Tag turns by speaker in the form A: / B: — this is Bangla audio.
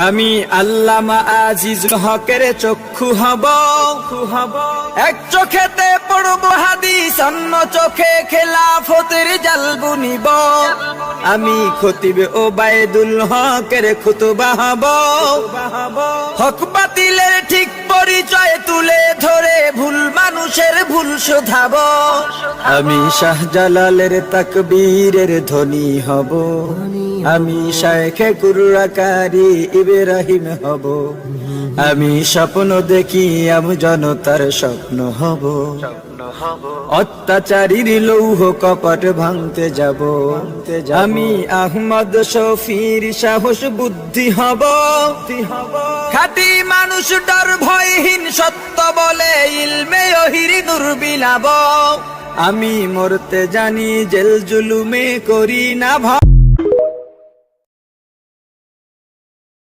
A: আমি আল্লামা আজিজুল হকের চক্ষু হব, এক চোখেতে পড়ব হাদিস, অন্য চোখে খেলাফতের জাল বুনিব। আমি খতিব ওবায়দুল হকের খুতবা হব, হক বাতিলের ঠিক পরিচয় তুলে ধরে ভুল মানুষের ভুল শোধাব। আমি শাহজালালের তাকবীরের ধ্বনি হব, আমি শায়েখে কুররাকারী ইব্রাহিম হব। আমি স্বপ্ন দেখি আমি জনতার স্বপ্ন হব, অত্যাচারীর লৌহ কপট ভাঙতে যাব। আমি আহমদ শফির সাহস বুদ্ধি হব, খাঁটি মানুষ ডর ভয়হীন সত্য বলে ইলমে ওহির নূর বিলাব। আমি মরতে জানি জেল জুলুমে করি না ভয়।